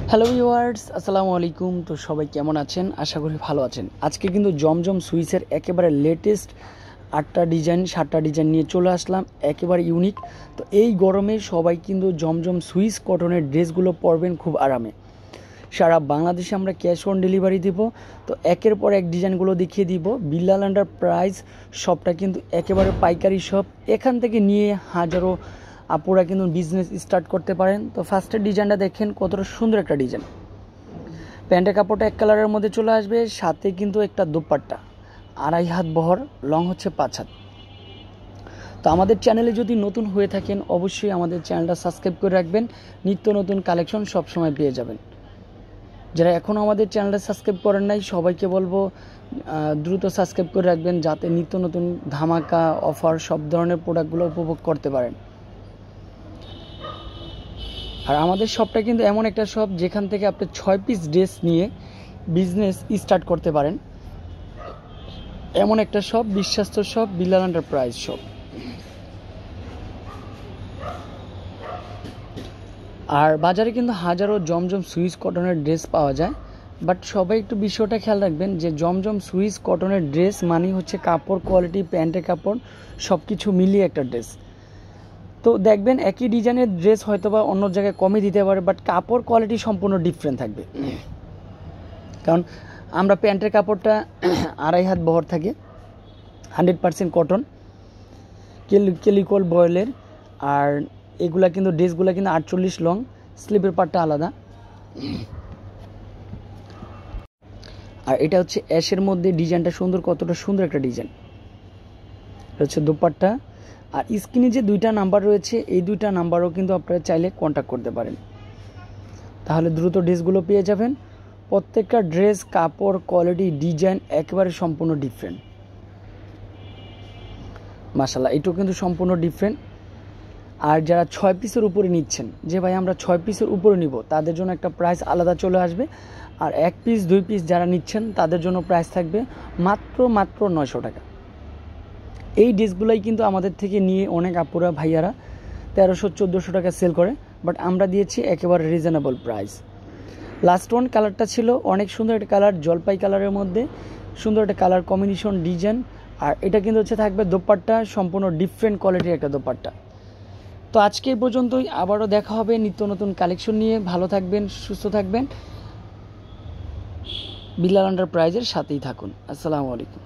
Hello viewers, আসসালামু আলাইকুম। তো সবাই কেমন আছেন? আশা করি ভালো আছেন। আজকে কিন্তু জমজম সুইসের একেবারে লেটেস্ট 8টা ডিজাইন 7টা ডিজাইন নিয়ে চলে আসলাম, একেবারে ইউনিক। তো এই গরমে সবাই কিন্তু জমজম সুইস কটনের ড্রেসগুলো পরবেন খুব আরামে। সারা বাংলাদেশে আমরা ক্যাশ অন ডেলিভারি দিব। তো একের পর এক ডিজাইনগুলো দেখিয়ে দিব। বিল্লাল এন্টারপ্রাইজ শপটা কিন্তু একেবারে পাইকারি শপ, এখান থেকে নিয়ে হাজারো আপুরা কিন্তু বিজনেস স্টার্ট করতে পারেন। তো ফার্স্টের ডিজাইনটা দেখেন, কতটা সুন্দর একটা ডিজাইন। প্যান্টের কাপড়টা এক কালারের মধ্যে চলে আসবে, সাথে কিন্তু একটা দুপাট্টা 2.5 হাত বহর, লং হচ্ছে 5 হাত। তো আমাদের চ্যানেলে যদি নতুন হয়ে থাকেন অবশ্যই আমাদের চ্যানেলটা সাবস্ক্রাইব করে রাখবেন, নিত্য নতুন কালেকশন সবসময় পেয়ে যাবেন। যারা এখনও আমাদের চ্যানেলটা সাবস্ক্রাইব করেন নাই সবাইকে বলবো দ্রুত সাবস্ক্রাইব করে রাখবেন, যাতে নিত্য নতুন ধামাকা অফার সব ধরনের প্রোডাক্টগুলো উপভোগ করতে পারেন। আর আমাদের শপটা কিন্তু এমন একটা শপ যেখান থেকে আপনি 6 পিস ড্রেস নিয়ে বিজনেস স্টার্ট করতে পারেন। এমন একটা শপ, বিশ্বস্ত শপ, বিল্লাল এন্টারপ্রাইজ শপ। আর বাজারে কিন্তু হাজারো জমজম সুইস কটনের ড্রেস পাওয়া যায়, বাট সবাই একটু বিষয়টা খেয়াল রাখবেন যে জমজম সুইস কটনের ড্রেস মানে হচ্ছে কাপড় কোয়ালিটি, প্যান্টের কাপড় সব কিছু মিলিয়ে একটা ড্রেস। তো দেখবেন একই ডিজাইনের ড্রেস হয়তো বা অন্য জায়গায় কমই দিতে পারে, বাট কাপড় কোয়ালিটি সম্পূর্ণ ডিফারেন্ট থাকবে। কারণ আমরা প্যান্টের কাপড়টা 2.5 হাত বহর থাকে, 100% কটন, কেলিকল বয়েলের। আর এগুলা কিন্তু ড্রেসগুলো কিন্তু 48 লং, স্লিপের পার্টটা আলাদা। আর এটা হচ্ছে অ্যাশের মধ্যে ডিজাইনটা সুন্দর, কতটা সুন্দর একটা ডিজাইন। এটা হচ্ছে দোপাট্টা। আর স্ক্রিনে যে 2টা নাম্বার রয়েছে এই 2টা নাম্বারও কিন্তু আপনারা চাইলে কন্ট্যাক্ট করতে পারেন, তাহলে দ্রুত ড্রেসগুলো পেয়ে যাবেন। প্রত্যেকটা ড্রেস কাপড় কোয়ালিটি ডিজাইন একেবারে সম্পূর্ণ ডিফারেন্ট। মাশাআল্লাহ, এটাও কিন্তু সম্পূর্ণ ডিফারেন্ট। আর যারা 6 পিসের উপরে নিচ্ছেন, যে ভাই আমরা 6 পিসের উপরে নিব, তাদের জন্য একটা প্রাইস আলাদা চলে আসবে। আর 1 পিস 2 পিস যারা নিচ্ছেন তাদের জন্য প্রাইস থাকবে মাত্র 900 টাকা। এই ড্রেসগুলোই কিন্তু আমাদের থেকে নিয়ে অনেক আপুরা ভাইয়ারা 1300-1400 টাকা সেল করে, বাট আমরা দিয়েছি একেবারে রিজনেবল প্রাইস। লাস্ট ওয়ান কালারটা ছিল অনেক সুন্দর একটা কালার, জলপাই কালারের মধ্যে সুন্দর একটা কালার কম্বিনেশন ডিজাইন। আর এটা কিন্তু হচ্ছে থাকবে দোপাট্টা, সম্পূর্ণ ডিফারেন্ট কোয়ালিটির একটা দোপাট্টা। তো আজকে এই পর্যন্তই, আবারও দেখা হবে নিত্য নতুন কালেকশন নিয়ে। ভালো থাকবেন, সুস্থ থাকবেন, বিল্লাল এন্টারপ্রাইজের সাথেই থাকুন। আসসালামু আলাইকুম।